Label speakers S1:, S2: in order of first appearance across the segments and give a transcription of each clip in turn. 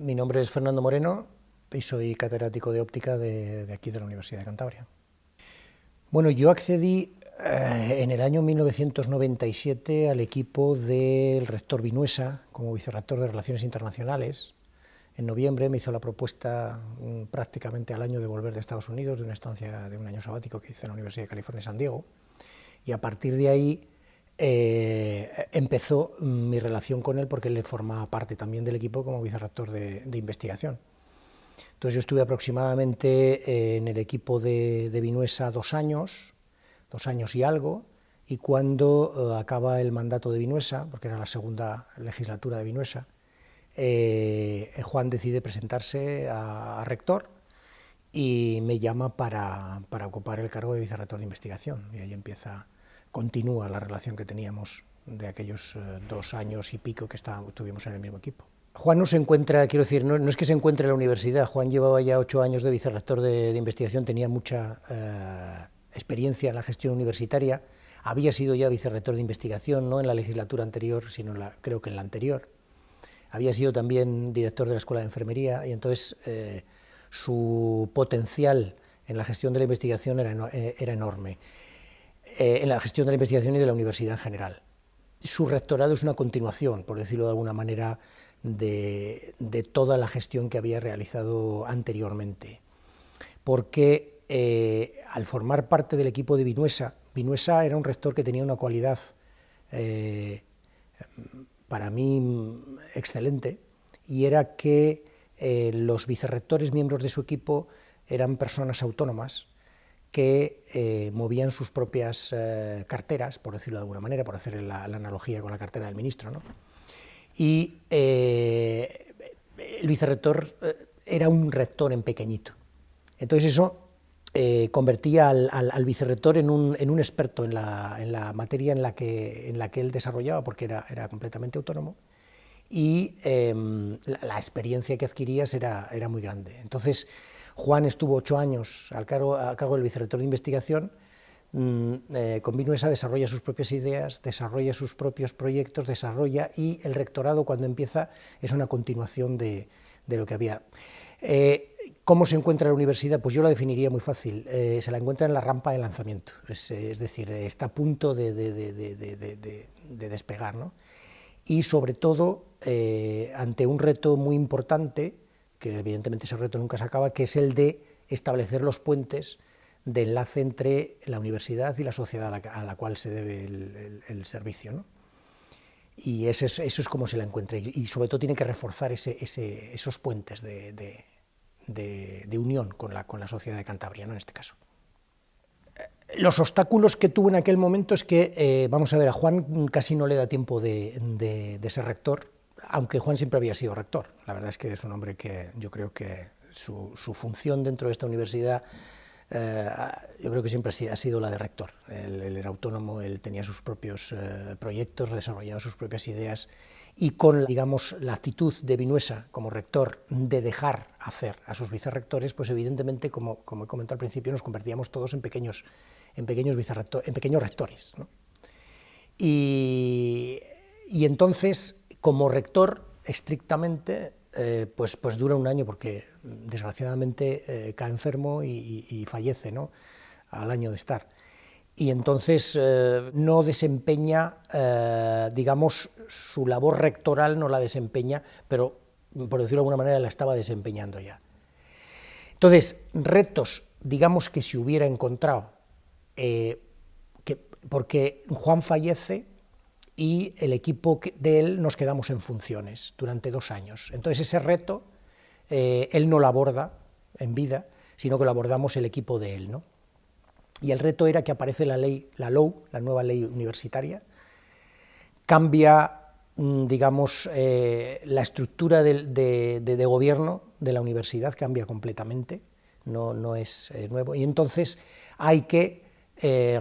S1: Mi nombre es Fernando Moreno y soy catedrático de óptica de aquí de la Universidad de Cantabria. Bueno, yo accedí en el año 1997 al equipo del rector Vinuesa como vicerrector de Relaciones Internacionales. En noviembre me hizo la propuesta prácticamente al año de volver de Estados Unidos, de una estancia de un año sabático que hice en la Universidad de California, San Diego, y a partir de ahí empezó mi relación con él porque él formaba parte también del equipo como vicerrector de investigación. Entonces yo estuve aproximadamente en el equipo de Vinuesa 2 años y algo, y cuando acaba el mandato de Vinuesa, porque era la segunda legislatura de Vinuesa, Juan decide presentarse a rector y me llama para ocupar el cargo de vicerrector de investigación, y ahí continúa la relación que teníamos de aquellos 2 años y pico que estuvimos en el mismo equipo. Juan no se encuentra, quiero decir, no es que se encuentre en la universidad. Juan llevaba ya 8 años de vicerrector de investigación, tenía mucha experiencia en la gestión universitaria, había sido ya vicerrector de investigación, no en la legislatura anterior, sino creo que en la anterior. Había sido también director de la Escuela de Enfermería, y entonces su potencial en la gestión de la investigación era enorme, en la gestión de la investigación y de la universidad en general. Su rectorado es una continuación, por decirlo de alguna manera, de toda la gestión que había realizado anteriormente, porque al formar parte del equipo de Vinuesa era un rector que tenía una cualidad para mí excelente, y era que los vicerrectores, miembros de su equipo, eran personas autónomas que movían sus propias carteras, por decirlo de alguna manera, por hacer la analogía con la cartera del ministro, ¿no? Y el vicerrector era un rector en pequeñito. Entonces eso convertía al vicerrector en un experto en la materia en la que él desarrollaba, porque era completamente autónomo, y la experiencia que adquirías era muy grande. Entonces Juan estuvo 8 años a cargo del vicerrector de investigación. Con Vinuesa desarrolla sus propias ideas, desarrolla sus propios proyectos, y el rectorado, cuando empieza, es una continuación de lo que había. ¿Cómo se encuentra la universidad? Pues yo la definiría muy fácil. Se la encuentra en la rampa de lanzamiento, es decir, está a punto de despegar, ¿no? Y sobre todo ante un reto muy importante, que evidentemente ese reto nunca se acaba, que es el de establecer los puentes de enlace entre la universidad y la sociedad a la cual se debe el servicio, ¿no? Y eso es como se la encuentra, y sobre todo tiene que reforzar esos puentes de unión con la sociedad de Cantabria, ¿no?, en este caso. Los obstáculos que tuvo en aquel momento es que, vamos a ver, a Juan casi no le da tiempo de ser rector, aunque Juan siempre había sido rector. La verdad es que es un hombre que yo creo que su función dentro de esta universidad, yo creo que siempre ha sido la de rector. Él era autónomo, él tenía sus propios proyectos, desarrollaba sus propias ideas, y con, digamos, la actitud de Vinuesa como rector de dejar hacer a sus vicerrectores, pues evidentemente, como he comentado al principio, nos convertíamos todos en pequeños rectores, ¿no? Y entonces, como rector, estrictamente, pues dura 1 año, porque desgraciadamente cae enfermo y fallece, ¿no?, al año de estar. Y entonces no desempeña, digamos, su labor rectoral no la desempeña, pero, por decirlo de alguna manera, la estaba desempeñando ya. Entonces, retos, digamos, que se hubiera encontrado, porque Juan fallece y el equipo de él nos quedamos en funciones durante 2 años. Entonces ese reto él no lo aborda en vida, sino que lo abordamos el equipo de él, ¿no? Y el reto era que aparece la LOU, la nueva ley universitaria, cambia, digamos, la estructura de gobierno de la universidad, cambia completamente, no es nuevo, y entonces hay que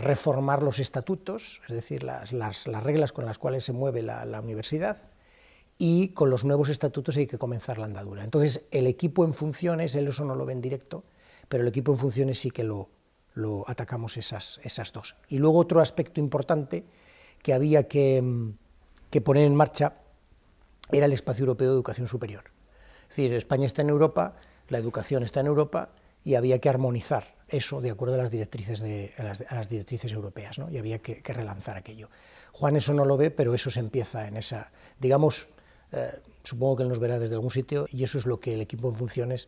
S1: reformar los estatutos, es decir, las reglas con las cuales se mueve la universidad, y con los nuevos estatutos hay que comenzar la andadura. Entonces el equipo en funciones, él eso no lo ve en directo, pero el equipo en funciones sí que lo atacamos esas 2. Y luego otro aspecto importante que había que poner en marcha era el Espacio Europeo de Educación Superior. Es Es decir, España está en Europa, la educación está en Europa y había que armonizar eso de acuerdo a las directrices, a las directrices europeas, ¿no? Y había que relanzar aquello. Juan eso no lo ve, pero eso se empieza en esa, digamos, supongo que él nos verá desde algún sitio, y eso es lo que el equipo en funciones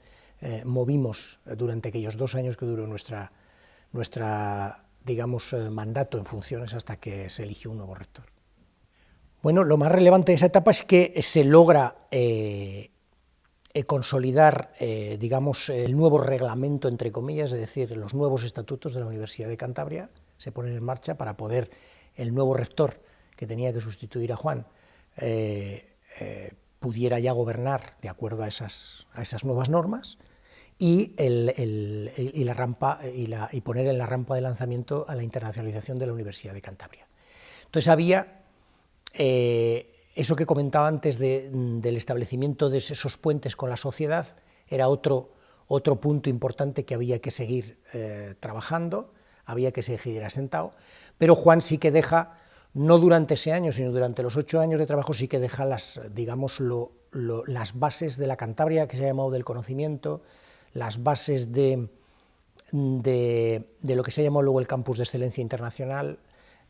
S1: movimos durante aquellos 2 años que duró nuestra digamos, mandato en funciones hasta que se eligió un nuevo rector. Bueno, lo más relevante de esa etapa es que se logra consolidar, digamos, el nuevo reglamento, entre comillas, es decir, los nuevos estatutos de la Universidad de Cantabria se ponen en marcha para poder el nuevo rector, que tenía que sustituir a Juan, pudiera ya gobernar de acuerdo a esas nuevas normas, y poner en la rampa de lanzamiento a la internacionalización de la Universidad de Cantabria. Entonces había eso que comentaba antes del establecimiento de esos puentes con la sociedad, era otro punto importante que había que seguir trabajando, había que seguir asentado, pero Juan sí que deja, no durante ese año, sino durante los 8 años de trabajo, sí que deja las bases de la Cantabria, que se ha llamado del conocimiento, las bases de lo que se ha llamado luego el campus de excelencia internacional,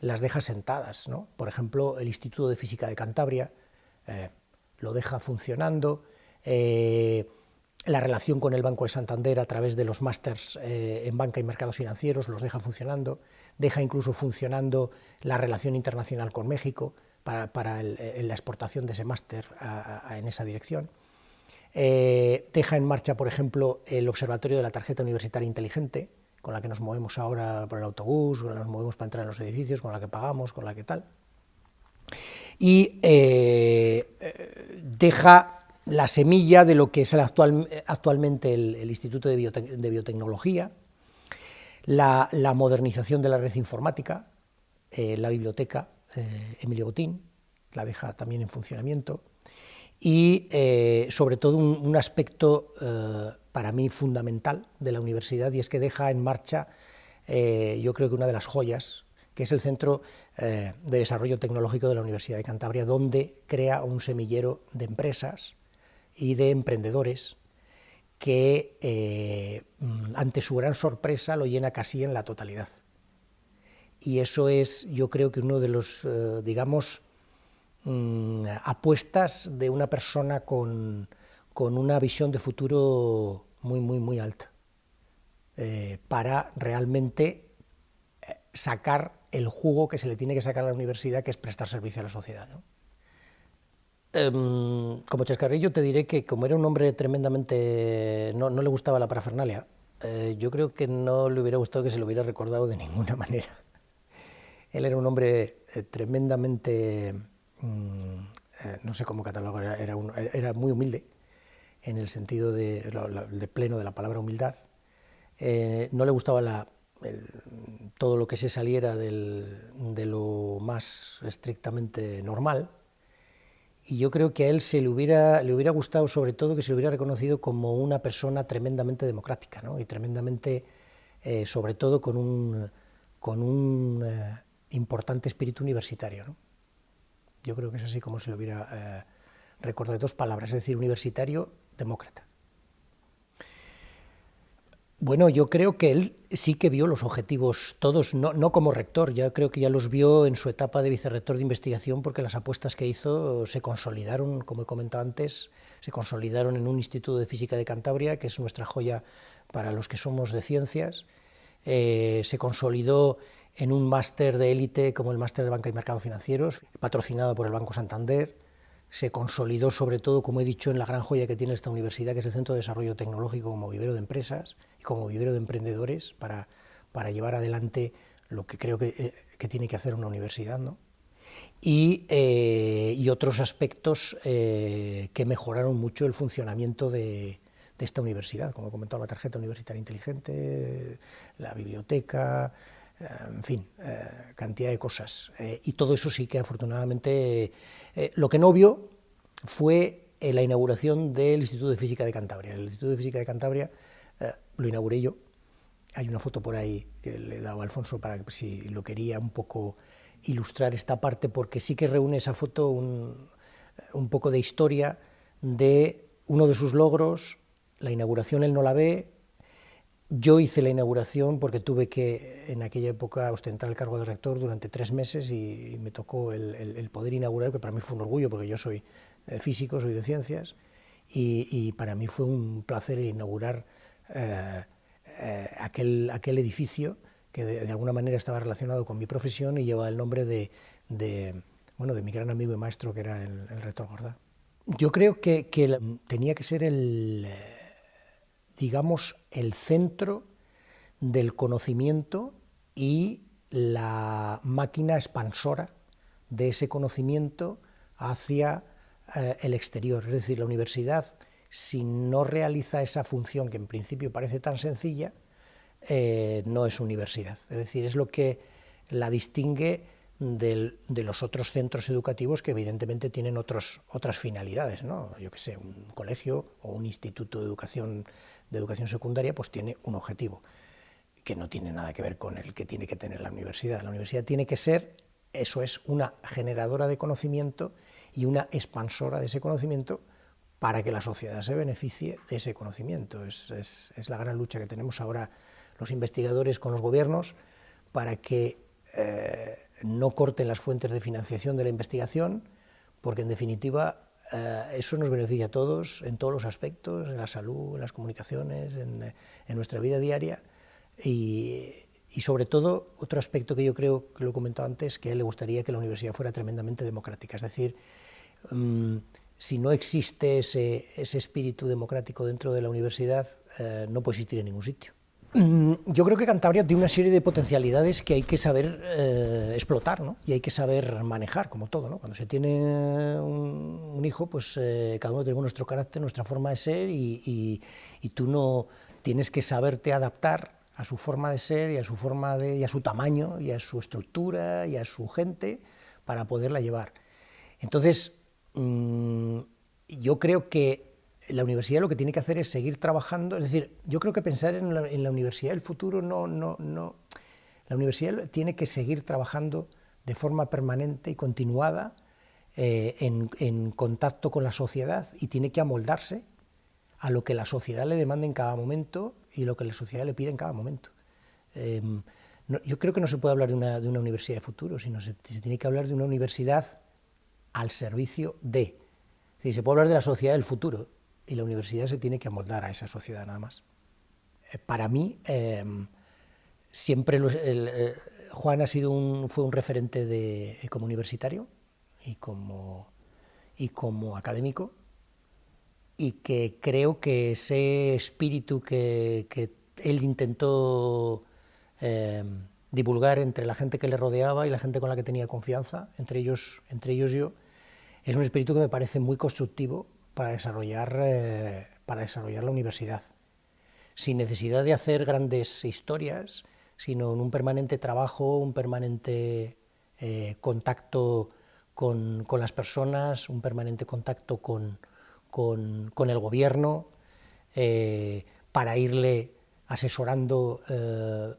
S1: las deja sentadas, ¿no? Por ejemplo, el Instituto de Física de Cantabria lo deja funcionando, la relación con el Banco de Santander a través de los másters en banca y mercados financieros los deja funcionando, deja incluso funcionando la relación internacional con México para la exportación de ese máster en esa dirección. Deja en marcha, por ejemplo, el observatorio de la tarjeta universitaria inteligente, con la que nos movemos ahora por el autobús, con la que nos movemos para entrar en los edificios, con la que pagamos, con la que tal. Y deja la semilla de lo que es actualmente el Instituto de Biotecnología, la modernización de la red informática, la biblioteca Emilio Botín, la deja también en funcionamiento, y sobre todo un aspecto para mí fundamental de la universidad, y es que deja en marcha, yo creo que una de las joyas, que es el Centro de Desarrollo Tecnológico de la Universidad de Cantabria, donde crea un semillero de empresas y de emprendedores que, ante su gran sorpresa, lo llena casi en la totalidad. Y eso es, yo creo que uno de los, digamos, apuestas de una persona con una visión de futuro muy alta, para realmente sacar el jugo que se le tiene que sacar a la universidad, que es prestar servicio a la sociedad, ¿no? Como chascarrillo te diré que, como era un hombre tremendamente... no le gustaba la parafernalia, yo creo que no le hubiera gustado que se lo hubiera recordado de ninguna manera. Él era un hombre tremendamente... no sé cómo catalogar, era muy humilde, en el sentido de pleno de la palabra humildad. No le gustaba todo lo que se saliera de lo más estrictamente normal, y yo creo que a él le hubiera gustado, sobre todo, que se le hubiera reconocido como una persona tremendamente democrática, ¿no? Y tremendamente, sobre todo, con un importante espíritu universitario, ¿no? Yo creo que es así como se le hubiera recordado, 2 palabras, es decir, universitario, demócrata. Bueno, yo creo que él sí que vio los objetivos todos, no como rector, ya creo que ya los vio en su etapa de vicerrector de investigación, porque las apuestas que hizo se consolidaron, como he comentado antes, se consolidaron en un Instituto de Física de Cantabria, que es nuestra joya para los que somos de ciencias, se consolidó en un máster de élite como el máster de Banca y Mercados Financieros, patrocinado por el Banco Santander. Se consolidó sobre todo, como he dicho, en la gran joya que tiene esta universidad, que es el Centro de Desarrollo Tecnológico, como vivero de empresas y como vivero de emprendedores para llevar adelante lo que creo que tiene que hacer una universidad, ¿no? Y otros aspectos que mejoraron mucho el funcionamiento de esta universidad, como he comentado, la tarjeta universitaria inteligente, la biblioteca, en fin, cantidad de cosas. Y todo eso sí que afortunadamente... lo que no vio fue la inauguración del Instituto de Física de Cantabria. El Instituto de Física de Cantabria lo inauguré yo. Hay una foto por ahí que le he dado a Alfonso para que, si lo quería un poco ilustrar esta parte, porque sí que reúne esa foto un poco de historia de uno de sus logros, la inauguración él no la ve. Yo hice la inauguración porque tuve que, en aquella época, ostentar el cargo de rector durante 3 meses y me tocó el poder inaugurar, que para mí fue un orgullo, porque yo soy físico, soy de ciencias, y para mí fue un placer inaugurar aquel edificio que de alguna manera estaba relacionado con mi profesión y lleva el nombre de mi gran amigo y maestro, que era el rector Jordá. Yo creo que tenía que ser digamos, el centro del conocimiento y la máquina expansora de ese conocimiento hacia el exterior. Es decir, la universidad, si no realiza esa función que en principio parece tan sencilla, no es universidad. Es decir, es lo que la distingue de los otros centros educativos que evidentemente tienen otras finalidades, ¿no? Yo qué sé, un colegio o un instituto de educación secundaria pues tiene un objetivo que no tiene nada que ver con el que tiene que tener la universidad. La universidad tiene que ser, eso es, una generadora de conocimiento y una expansora de ese conocimiento para que la sociedad se beneficie de ese conocimiento. Es la gran lucha que tenemos ahora los investigadores con los gobiernos para que no corten las fuentes de financiación de la investigación, porque en definitiva eso nos beneficia a todos en todos los aspectos, en la salud, en las comunicaciones, en nuestra vida diaria, y sobre todo otro aspecto que yo creo, que lo he comentado antes, que a él le gustaría que la universidad fuera tremendamente democrática, es decir, si no existe ese espíritu democrático dentro de la universidad, no puede existir en ningún sitio. Yo creo que Cantabria tiene una serie de potencialidades que hay que saber explotar, ¿no? Y hay que saber manejar, como todo, ¿no? Cuando se tiene un hijo, pues cada uno tenemos nuestro carácter, nuestra forma de ser, y tú no tienes que saberte adaptar a su forma de ser y a su tamaño y a su estructura y a su gente para poderla llevar. Entonces, yo creo que la universidad lo que tiene que hacer es seguir trabajando, es decir, yo creo que pensar en la universidad del futuro la universidad tiene que seguir trabajando de forma permanente y continuada en contacto con la sociedad, y tiene que amoldarse a lo que la sociedad le demanda en cada momento y lo que la sociedad le pide en cada momento. Yo creo que no se puede hablar de una universidad de futuro, sino se tiene que hablar de una universidad al servicio de. Es decir, se puede hablar de la sociedad del futuro, y la universidad se tiene que amoldar a esa sociedad nada más. Para mí, siempre Juan fue un referente como universitario y como académico, y que creo que ese espíritu que él intentó divulgar entre la gente que le rodeaba y la gente con la que tenía confianza, entre ellos yo, es un espíritu que me parece muy constructivo para desarrollar la universidad, sin necesidad de hacer grandes historias, sino en un permanente trabajo, un permanente contacto con las personas, un permanente contacto con el gobierno, para irle asesorando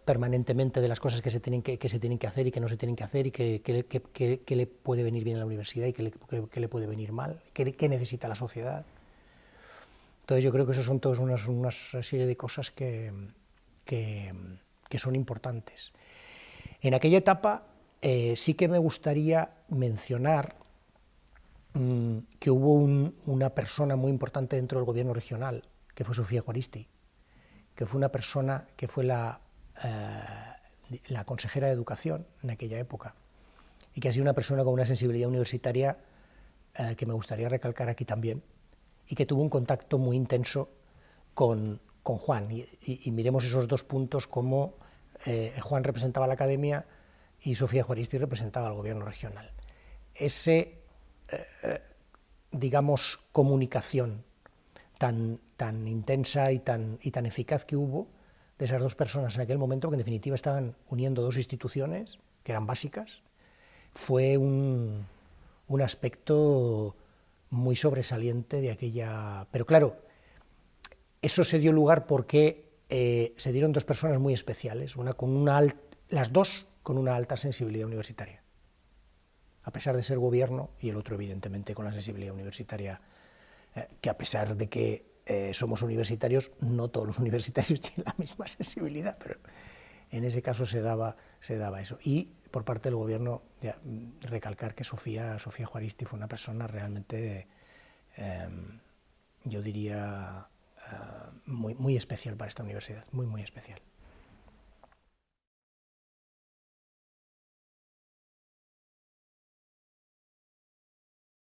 S1: permanentemente de las cosas que se tienen que hacer y que no se tienen que hacer, y qué le puede venir bien a la universidad y qué le puede venir mal, qué necesita la sociedad. Entonces yo creo que eso son todas una serie de cosas que son importantes. En aquella etapa sí que me gustaría mencionar que hubo una persona muy importante dentro del gobierno regional, que fue Sofía Juaristi, que fue una persona que fue la consejera de Educación en aquella época, y que ha sido una persona con una sensibilidad universitaria que me gustaría recalcar aquí también, y que tuvo un contacto muy intenso con Juan, y miremos esos dos puntos, como Juan representaba a la academia y Sofía Juaristi representaba al gobierno regional. Digamos, comunicación tan intensa y tan eficaz que hubo de esas dos personas en aquel momento, que en definitiva estaban uniendo dos instituciones que eran básicas, fue un aspecto muy sobresaliente de aquella. Pero claro, eso se dio lugar porque se dieron dos personas muy especiales, las dos con una alta sensibilidad universitaria, a pesar de ser gobierno, y el otro evidentemente con la sensibilidad universitaria que a pesar de que somos universitarios, no todos los universitarios tienen la misma sensibilidad, pero en ese caso se daba eso. Y por parte del gobierno, recalcar que Sofía Juaristi fue una persona realmente, yo diría, muy especial para esta universidad, muy especial.